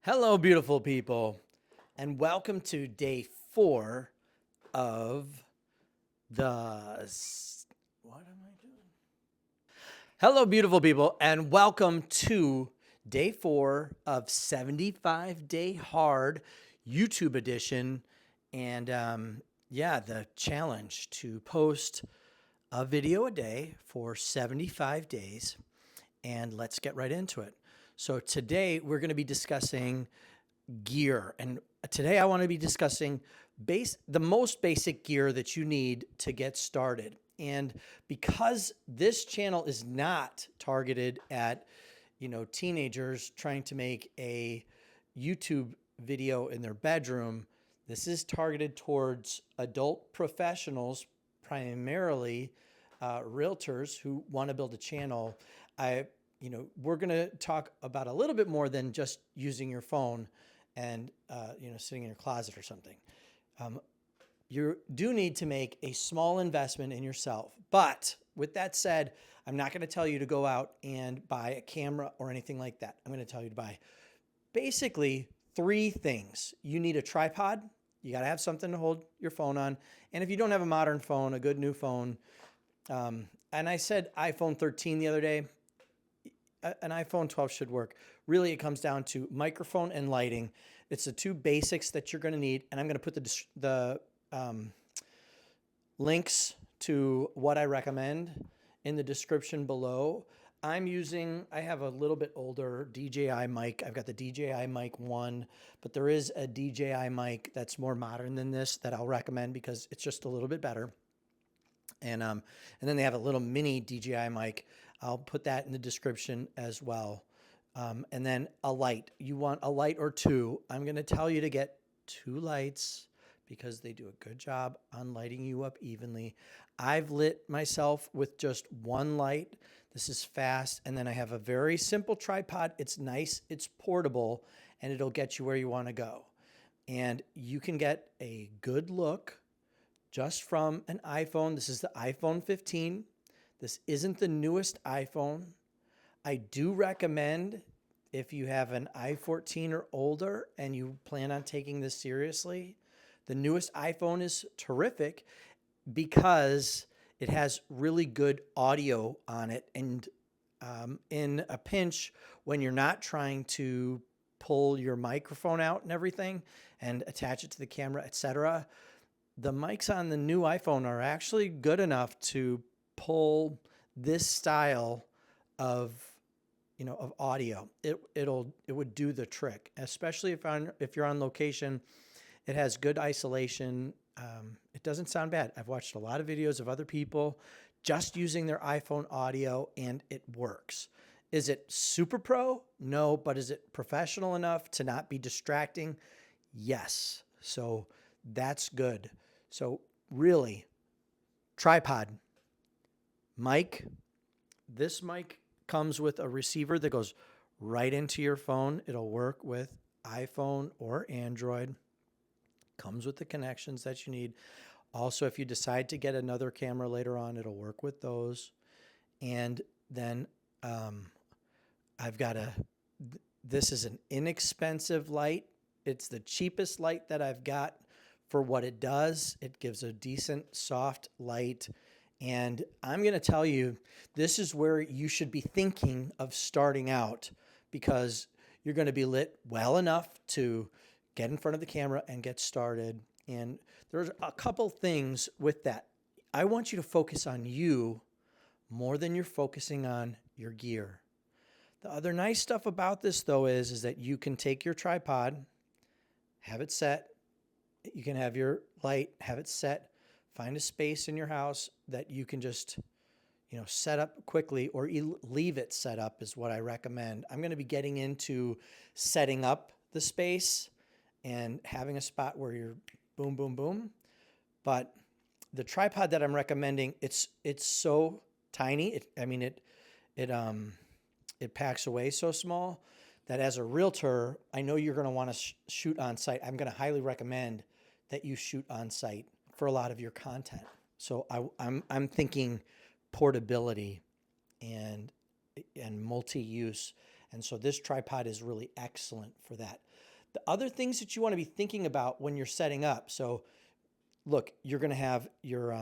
Hello, beautiful people, and welcome to day 4 of What am I doing? Hello, beautiful people, and welcome to day 4 of 75 Day Hard YouTube edition. And the challenge to post a video a day for 75 days. And let's get right into it. So, today we're going to be discussing gear. And today I want to be discussing the most basic gear that you need to get started. And because this channel is not targeted at, teenagers trying to make a YouTube video in their bedroom, this is targeted towards adult professionals, primarily realtors who want to build a channel. We're going to talk about a little bit more than just using your phone and sitting in your closet or something. You do need to make a small investment in yourself. But with that said, I'm not going to tell you to go out and buy a camera or anything like that. I'm going to tell you to buy basically 3 things. You need a tripod. You got to have something to hold your phone on. And if you don't have a modern phone, a good new phone, and I said iPhone 13 the other day, an iPhone 12 should work. Really, it comes down to microphone and lighting. It's the 2 basics that you're going to need. And I'm going to put the links to what I recommend in the description below. I have a little bit older DJI mic. I've got the DJI mic 1, but there is a DJI mic that's more modern than this that I'll recommend because it's just a little bit better. And then they have a little mini DJI mic. I'll put that in the description as well. And then a light. You want a light or 2. I'm going to tell you to get 2 lights because they do a good job on lighting you up evenly. I've lit myself with just 1 light. This is fast. And then I have a very simple tripod. It's nice, it's portable, and it'll get you where you want to go. And you can get a good look just from an iPhone. This is the iPhone 15. This isn't the newest iPhone. I do recommend, if you have an i14 or older and you plan on taking this seriously, the newest iPhone is terrific because it has really good audio on it. And in a pinch, when you're not trying to pull your microphone out and everything and attach it to the camera, etc., the mics on the new iPhone are actually good enough to pull this style of audio. It would do the trick, especially if you're on location. It has good isolation. It doesn't sound bad. I've watched a lot of videos of other people just using their iPhone audio, and it works. Is it super pro? No, but is it professional enough to not be distracting? Yes. So that's good. So really, tripod, mic. This mic comes with a receiver that goes right into your phone. It'll work with iPhone or Android. Comes with the connections that you need. Also, if you decide to get another camera later on, it'll work with those. And then this is an inexpensive light. It's the cheapest light that I've got for what it does. It gives a decent, soft light. And I'm going to tell you, this is where you should be thinking of starting out because you're going to be lit well enough to get in front of the camera and get started. And there's a couple things with that. I want you to focus on you more than you're focusing on your gear. The other nice stuff about this, though, is that you can take your tripod, have it set. You can have your light, have it set. Find a space in your house that you can just, set up quickly, or leave it set up is what I recommend. I'm going to be getting into setting up the space and having a spot where you're boom, boom, boom. But the tripod that I'm recommending, it's so tiny. It packs away so small that as a realtor, I know you're going to want to shoot on site. I'm going to highly recommend that you shoot on site for a lot of your content. So I'm thinking portability and multi-use. And so this tripod is really excellent for that. The other things that you want to be thinking about when you're setting up. So look, you're going to have your,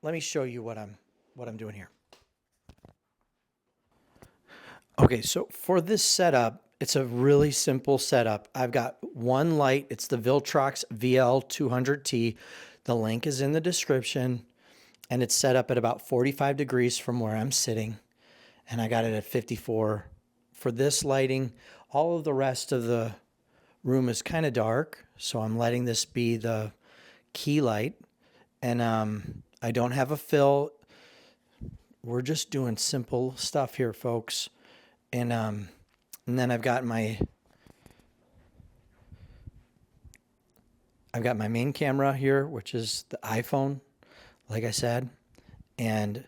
let me show you what I'm doing here. Okay, so for this setup, it's a really simple setup. I've got one light. It's the Viltrox VL200T. The link is in the description, and it's set up at about 45 degrees from where I'm sitting, and I got it at 54. For this lighting, all of the rest of the room is kind of dark, so I'm letting this be the key light, and I don't have a fill. We're just doing simple stuff here, folks. And then I've got my main camera here, which is the iPhone, like I said, and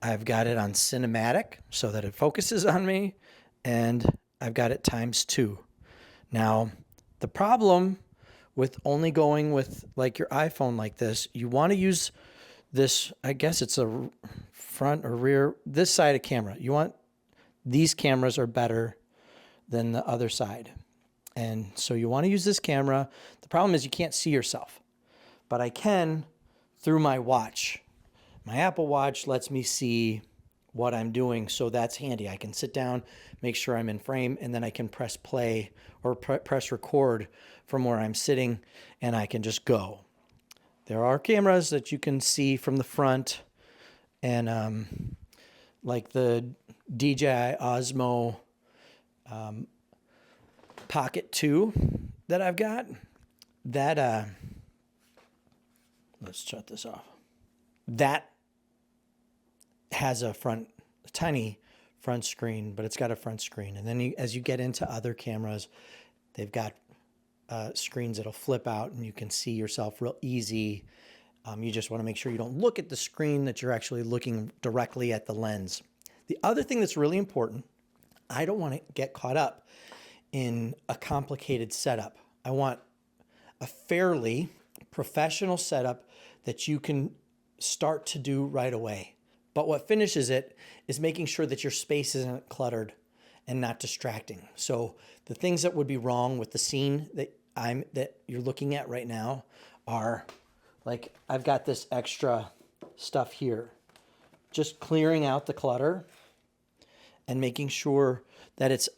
I've got it on cinematic so that it focuses on me, and I've got it ×2. Now, the problem with only going with like your iPhone like this, you want to use this, I guess it's a front or rear, this side of camera. These cameras are better than the other side. And so you want to use this camera. The problem is you can't see yourself, but I can through my watch. My Apple Watch lets me see what I'm doing, so that's handy. I can sit down, make sure I'm in frame, and then I can press play or press record from where I'm sitting, and I can just go. There are cameras that you can see from the front, and like the DJI Osmo Pocket 2 that I've got, that, let's shut this off. That has a tiny front screen, but it's got a front screen. And then as you get into other cameras, they've got screens that'll flip out and you can see yourself real easy. You just want to make sure you don't look at the screen, that you're actually looking directly at the lens. The other thing that's really important, I don't want to get caught up in a complicated setup. I want a fairly professional setup that you can start to do right away. But what finishes it is making sure that your space isn't cluttered and not distracting. So the things that would be wrong with the scene that you're looking at right now are, like, I've got this extra stuff here. Just clearing out the clutter and making sure that it's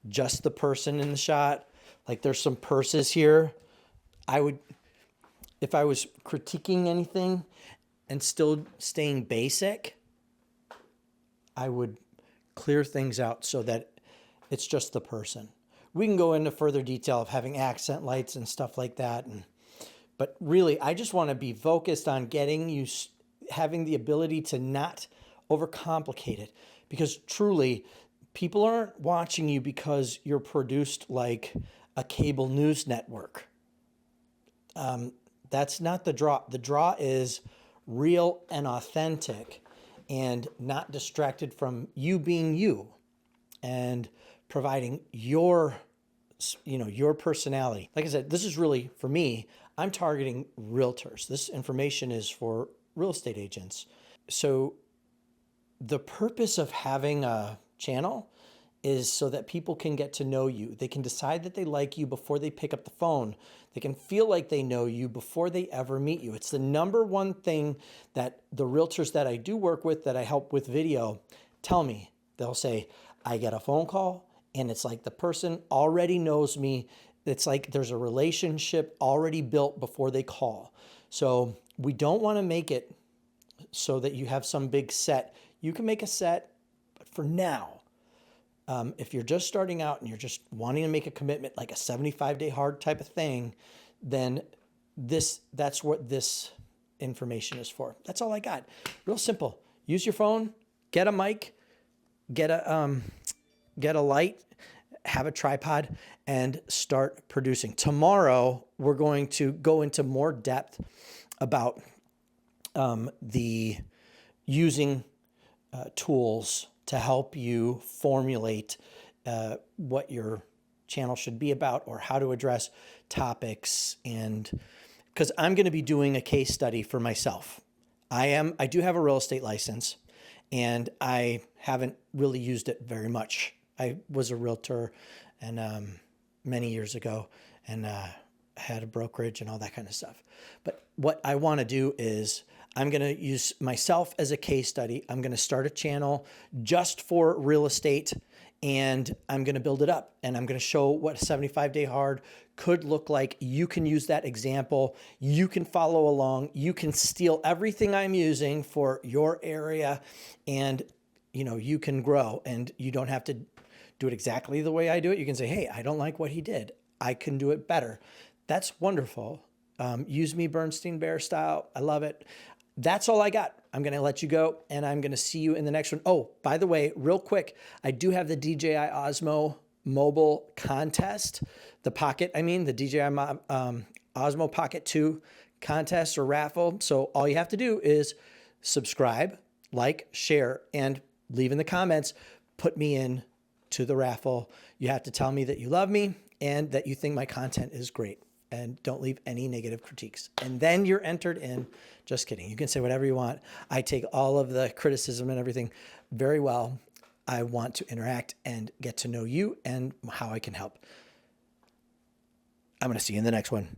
just the person in the shot. Like, there's some purses here. If I was critiquing anything and still staying basic, I would clear things out so that it's just the person. We can go into further detail of having accent lights and stuff like that. But really, I just want to be focused on getting you, having the ability to not overcomplicate it. Because truly, people aren't watching you because you're produced like a cable news network. That's not the draw. The draw is real and authentic and not distracted from you being you and providing your personality. Like I said, this is really, for me, I'm targeting realtors. This information is for real estate agents. So the purpose of having a channel is so that people can get to know you. They can decide that they like you before they pick up the phone. They can feel like they know you before they ever meet you. It's the number one thing that the realtors that I do work with, that I help with video, tell me. They'll say, I get a phone call and it's like the person already knows me. It's like there's a relationship already built before they call. So we don't want to make it so that you have some big set. You can make a set, but for now, if you're just starting out and you're just wanting to make a commitment, like a 75-day hard type of thing, then that's what this information is for. That's all I got. Real simple. Use your phone, get a mic, get a light, have a tripod, and start producing. Tomorrow, we're going to go into more depth about the using tools to help you formulate what your channel should be about, or how to address topics. And because I'm going to be doing a case study for myself. I do have a real estate license, and I haven't really used it very much. I was a realtor and many years ago, and had a brokerage and all that kind of stuff. But what I want to do is I'm going to use myself as a case study. I'm going to start a channel just for real estate, and I'm going to build it up, and I'm going to show what a 75-day hard could look like. You can use that example. You can follow along. You can steal everything I'm using for your area, and you can grow, and you don't have to do it exactly the way I do it. You can say, hey, I don't like what he did. I can do it better. That's wonderful. Use me Bernstein Bear style. I love it. That's all I got. I'm going to let you go, and I'm going to see you in the next one. Oh, by the way, real quick, I do have the DJI Osmo mobile contest, the DJI Osmo Pocket 2 contest or raffle. So all you have to do is subscribe, like, share, and leave in the comments, put me in to the raffle. You have to tell me that you love me and that you think my content is great, and don't leave any negative critiques. And then you're entered in. Just kidding. You can say whatever you want. I take all of the criticism and everything very well. I want to interact and get to know you and how I can help. I'm going to see you in the next one.